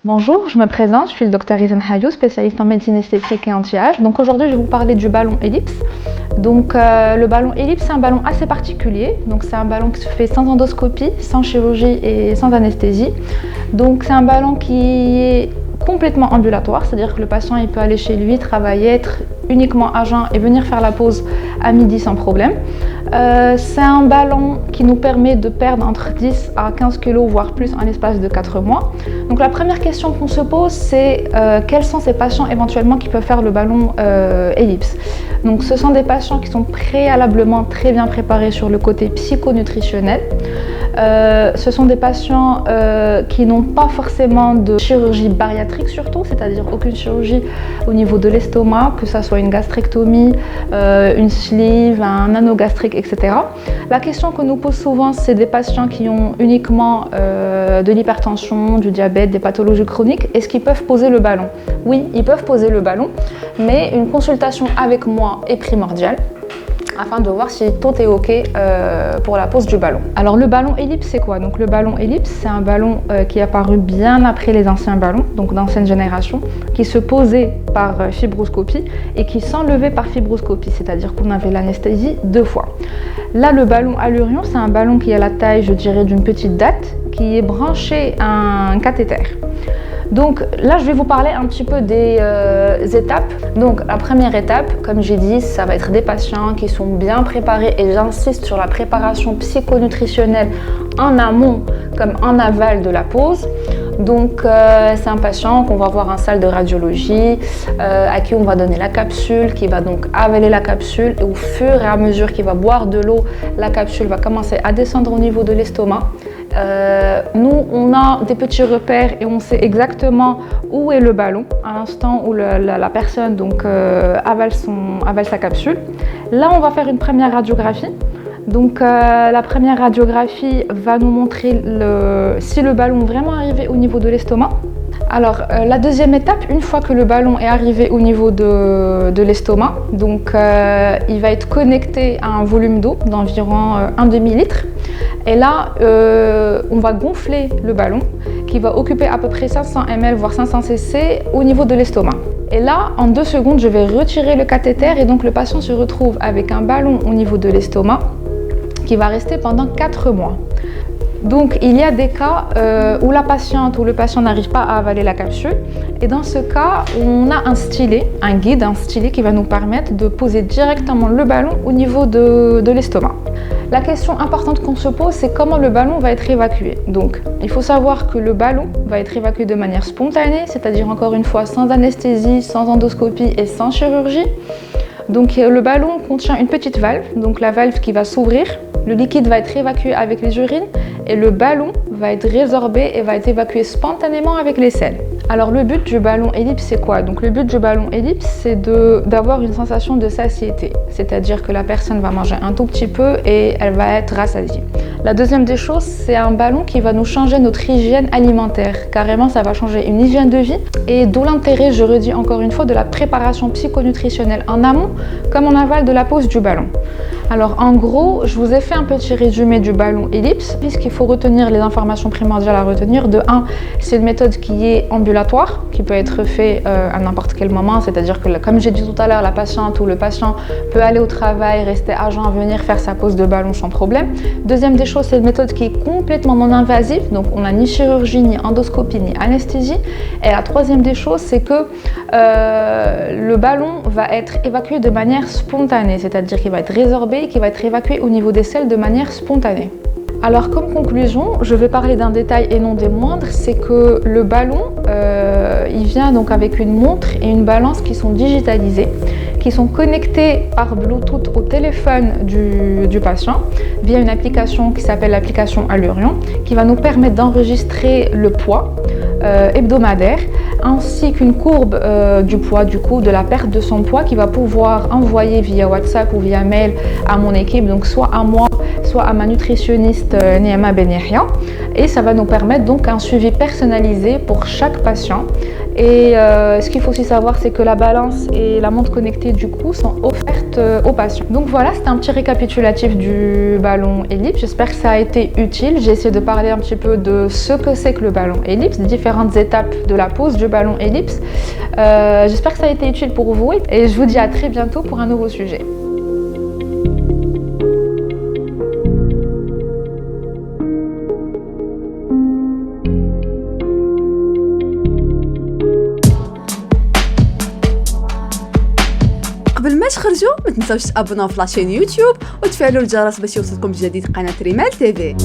Bonjour, je me présente, je suis le docteur Izan Hayou, spécialiste en médecine esthétique et anti-âge. Donc aujourd'hui, je vais vous parler du ballon ellipse. Donc le ballon ellipse, c'est un ballon assez particulier. Donc c'est un ballon qui se fait sans endoscopie, sans chirurgie et sans anesthésie. Donc c'est un ballon qui est complètement ambulatoire, c'est-à-dire que le patient il peut aller chez lui, travailler, être uniquement à jeun et venir faire la pause à midi sans problème. C'est un ballon qui nous permet de perdre entre 10 à 15 kg, voire plus, en l'espace de 4 mois. Donc la première question qu'on se pose, c'est quels sont ces patients éventuellement qui peuvent faire le ballon ellipse. Donc ce sont des patients qui sont préalablement très bien préparés sur le côté psychonutritionnel. Ce sont des patients qui n'ont pas forcément de chirurgie bariatrique surtout, c'est-à-dire aucune chirurgie au niveau de l'estomac, que ce soit une gastrectomie, une sleeve, un anneau gastrique, etc. La question qu'on nous pose souvent, c'est des patients qui ont uniquement de l'hypertension, du diabète, des pathologies chroniques. Est-ce qu'ils peuvent poser le ballon? Oui, ils peuvent poser le ballon, mais une consultation avec moi est primordiale, afin de voir si tout est OK pour la pose du ballon. Alors le ballon ellipse, c'est quoi? Donc le ballon ellipse, c'est un ballon qui est apparu bien après les anciens ballons, donc d'ancienne génération, qui se posait par fibroscopie et qui s'enlevait par fibroscopie, c'est-à-dire qu'on avait l'anesthésie 2 fois. Là, le ballon Allurion, c'est un ballon qui a la taille, je dirais, d'une petite date, qui est branché à un cathéter. Donc là, je vais vous parler un petit peu des étapes. Donc la première étape, comme j'ai dit, ça va être des patients qui sont bien préparés, et j'insiste sur la préparation psychonutritionnelle en amont comme en aval de la pose. Donc c'est un patient qu'on va voir en salle de radiologie, à qui on va donner la capsule, qui va donc avaler la capsule, et au fur et à mesure qu'il va boire de l'eau, la capsule va commencer à descendre au niveau de l'estomac. Nous, on a des petits repères et on sait exactement où est le ballon à l'instant où la personne donc, avale sa capsule. Là, on va faire une première radiographie. Donc la première radiographie va nous montrer si le ballon est vraiment arrivé au niveau de l'estomac. Alors la deuxième étape, une fois que le ballon est arrivé au niveau de l'estomac, donc il va être connecté à un volume d'eau d'environ 1 demi-litre. Et là, on va gonfler le ballon qui va occuper à peu près 500 ml voire 500 cc au niveau de l'estomac. Et là, en 2 secondes, je vais retirer le cathéter et donc le patient se retrouve avec un ballon au niveau de l'estomac qui va rester pendant 4 mois. Donc il y a des cas où la patiente ou le patient n'arrive pas à avaler la capsule, et dans ce cas on a un stylet, un guide, un stylet qui va nous permettre de poser directement le ballon au niveau de l'estomac. La question importante qu'on se pose, c'est comment le ballon va être évacué. Donc il faut savoir que le ballon va être évacué de manière spontanée, c'est-à-dire encore une fois sans anesthésie, sans endoscopie et sans chirurgie. Donc le ballon contient une petite valve, donc la valve qui va s'ouvrir, le liquide va être évacué avec les urines et le ballon va être résorbé et va être évacué spontanément avec les selles. Alors le but du ballon ellipse, c'est quoi? Donc le but du ballon ellipse, c'est d'avoir une sensation de satiété, c'est-à-dire que la personne va manger un tout petit peu et elle va être rassasiée. La deuxième des choses, c'est un ballon qui va nous changer notre hygiène alimentaire. Carrément, ça va changer une hygiène de vie, et d'où l'intérêt, je redis encore une fois, de la préparation psychonutritionnelle en amont comme en aval de la pose du ballon. Alors en gros, je vous ai fait un petit résumé du ballon ellipse, puisqu'il faut retenir les informations primordiales à retenir. De 1, c'est une méthode qui est ambulatoire, qui peut être fait à n'importe quel moment, c'est-à-dire que comme j'ai dit tout à l'heure, la patiente ou le patient peut aller au travail, rester à jeun, venir faire sa pose de ballon sans problème. Deuxième des choses, c'est une méthode qui est complètement non invasive, donc on n'a ni chirurgie, ni endoscopie, ni anesthésie. Et la troisième des choses, c'est que le ballon va être évacué de manière spontanée, c'est-à-dire qu'il va être résorbé, qui va être évacué au niveau des selles de manière spontanée. Alors comme conclusion, je vais parler d'un détail et non des moindres, c'est que le ballon, il vient donc avec une montre et une balance qui sont digitalisées, qui sont connectées par Bluetooth au téléphone du patient via une application qui s'appelle l'application Allurion, qui va nous permettre d'enregistrer le poids hebdomadaire, ainsi qu'une courbe du poids, du coup de la perte de son poids, qui va pouvoir envoyer via WhatsApp ou via mail à mon équipe, donc soit à moi, soit à ma nutritionniste Niama Ben Yahya, et ça va nous permettre donc un suivi personnalisé pour chaque patient Et ce qu'il faut aussi savoir, c'est que la balance et la montre connectée du coup sont offertes aux patients. Donc voilà, c'était un petit récapitulatif du ballon Ellipse. J'espère que ça a été utile. J'ai essayé de parler un petit peu de ce que c'est que le ballon Ellipse, des différentes étapes de la pose du ballon Ellipse. J'espère que ça a été utile pour vous et je vous dis à très bientôt pour un nouveau sujet. قبل ما تخرجوا ما تنساوش تابوناو في لاشين يوتيوب وتفعلوا الجرس باش يوصلكم جديد قناه ريمال تيفي.